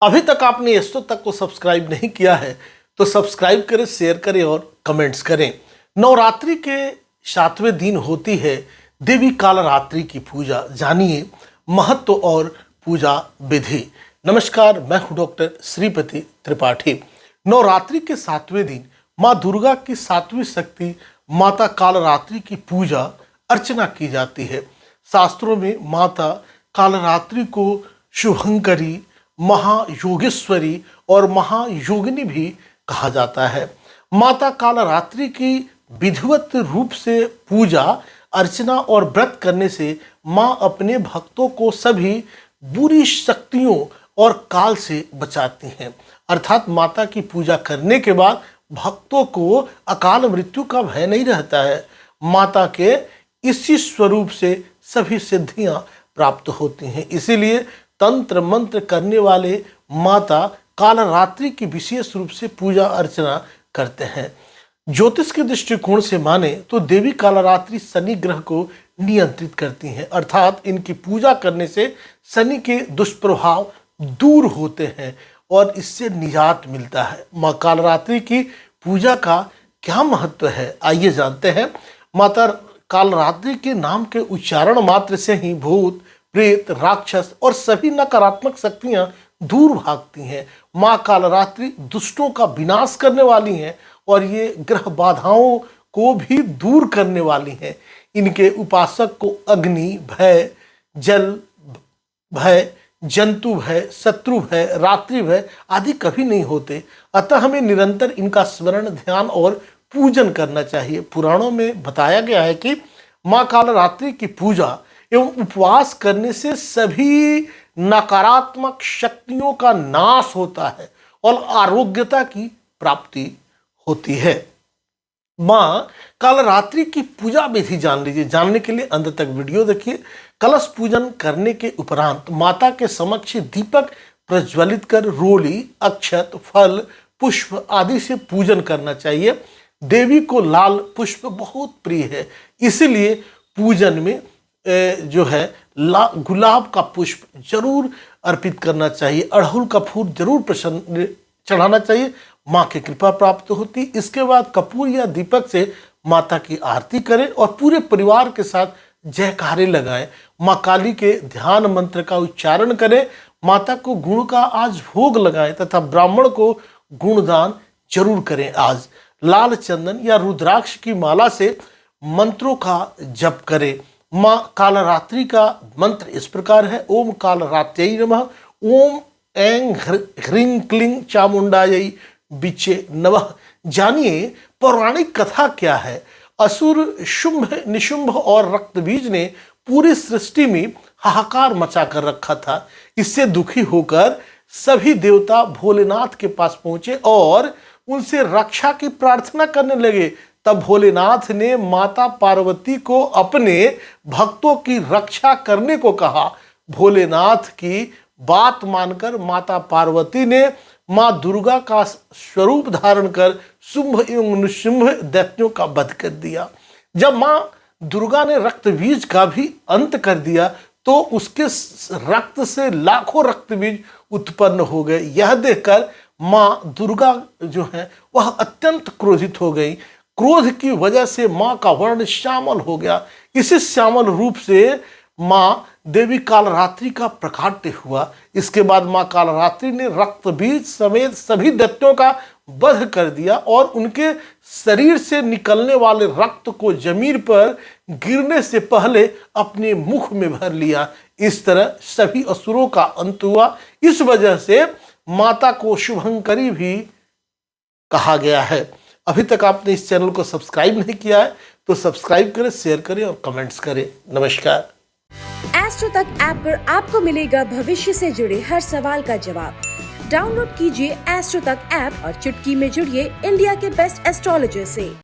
अभी तक आपने एस्ट्रो तक को सब्सक्राइब नहीं किया है तो सब्सक्राइब करें, शेयर करें और कमेंट्स करें। नवरात्रि के 7वें दिन होती है देवी कालरात्रि की पूजा। जानिए महत्व और पूजा विधि। नमस्कार, मैं हूं डॉक्टर श्रीपति त्रिपाठी। नवरात्रि के 7वें दिन माँ दुर्गा की 7वीं शक्ति माता कालरात्रि की पूजा अर्चना की जाती है। शास्त्रों में माता कालरात्रि को शुभंकरी, महायोगेश्वरी और महायोगिनी भी कहा जाता है। माता कालरात्रि की विधिवत रूप से पूजा अर्चना और व्रत करने से माँ अपने भक्तों को सभी बुरी शक्तियों और काल से बचाती हैं। अर्थात माता की पूजा करने के बाद भक्तों को अकाल मृत्यु का भय नहीं रहता है। माता के इसी स्वरूप से सभी सिद्धियां प्राप्त होती हैं। इसीलिए तंत्र मंत्र करने वाले माता कालरात्रि की विशेष रूप से पूजा अर्चना करते हैं। ज्योतिष के दृष्टिकोण से माने तो देवी कालरात्रि शनि ग्रह को नियंत्रित करती हैं। अर्थात इनकी पूजा करने से शनि के दुष्प्रभाव दूर होते हैं और इससे निजात मिलता है। माँ कालरात्रि की पूजा का क्या महत्व है, आइए जानते हैं। माता कालरात्रि के नाम के उच्चारण मात्र से ही भूत, प्रेत, राक्षस और सभी नकारात्मक शक्तियां दूर भागती हैं। माँ कालरात्रि दुष्टों का विनाश करने वाली हैं और ये ग्रह बाधाओं को भी दूर करने वाली हैं। इनके उपासक को अग्नि भय, जल भय, जंतु भय, शत्रु भय, रात्रि भय आदि कभी नहीं होते। अतः हमें निरंतर इनका स्मरण, ध्यान और पूजन करना चाहिए। पुराणों में बताया गया है कि माँ कालरात्रि की पूजा एवं उपवास करने से सभी नकारात्मक शक्तियों का नाश होता है और आरोग्यता की प्राप्ति होती है। माँ कालरात्रि की पूजा विधि जान लीजिए। जानने के लिए अंत तक वीडियो देखिए। कलश पूजन करने के उपरांत माता के समक्ष दीपक प्रज्वलित कर रोली, अक्षत, फल, पुष्प आदि से पूजन करना चाहिए। देवी को लाल पुष्प बहुत प्रिय है, इसीलिए पूजन में जो है गुलाब का पुष्प जरूर अर्पित करना चाहिए। अड़हुल का फूल जरूर प्रसन्न चढ़ाना चाहिए, माँ की कृपा प्राप्त होती। इसके बाद कपूर या दीपक से माता की आरती करें और पूरे परिवार के साथ जयकारे लगाएं। माँ काली के ध्यान मंत्र का उच्चारण करें। माता को गुण का आज भोग लगाएं तथा ब्राह्मण को गुणदान जरूर करें। आज लाल चंदन या रुद्राक्ष की माला से मंत्रों का जप करें। माँ कालरात्रि का मंत्र इस प्रकार है। ओम कालरात्यै नमः, ओम ऐं ह्रीं क्लीं चामुंडायै विचे नमः। जानिए पौराणिक कथा क्या है। असुर शुंभ, निशुंभ और रक्तबीज ने पूरी सृष्टि में हाहाकार मचा कर रखा था। इससे दुखी होकर सभी देवता भोलेनाथ के पास पहुंचे और उनसे रक्षा की प्रार्थना करने लगे। तब भोलेनाथ ने माता पार्वती को अपने भक्तों की रक्षा करने को कहा। भोलेनाथ की बात मानकर माता पार्वती ने माँ दुर्गा का स्वरूप धारण कर शुंभ एवं निशुंभ दैत्यों का वध कर दिया। जब माँ दुर्गा ने रक्तबीज का भी अंत कर दिया तो उसके रक्त से लाखों रक्तबीज उत्पन्न हो गए। यह देखकर माँ दुर्गा जो है वह अत्यंत क्रोधित हो गई। क्रोध की वजह से माँ का वर्ण श्यामल हो गया। इसी श्यामल रूप से माँ देवी कालरात्रि का प्रकाट्य हुआ। इसके बाद माँ कालरात्रि ने रक्तबीज समेत सभी दैत्यों का वध कर दिया और उनके शरीर से निकलने वाले रक्त को जमीन पर गिरने से पहले अपने मुख में भर लिया। इस तरह सभी असुरों का अंत हुआ। इस वजह से माता को शुभंकरी भी कहा गया है। अभी तक आपने इस चैनल को सब्सक्राइब नहीं किया है तो सब्सक्राइब करें, शेयर करें और कमेंट्स करें। नमस्कार। एस्ट्रो तक ऐप पर आपको मिलेगा भविष्य से जुड़े हर सवाल का जवाब। डाउनलोड कीजिए एस्ट्रो तक ऐप और चुटकी में जुड़िए इंडिया के बेस्ट एस्ट्रोलॉजर से।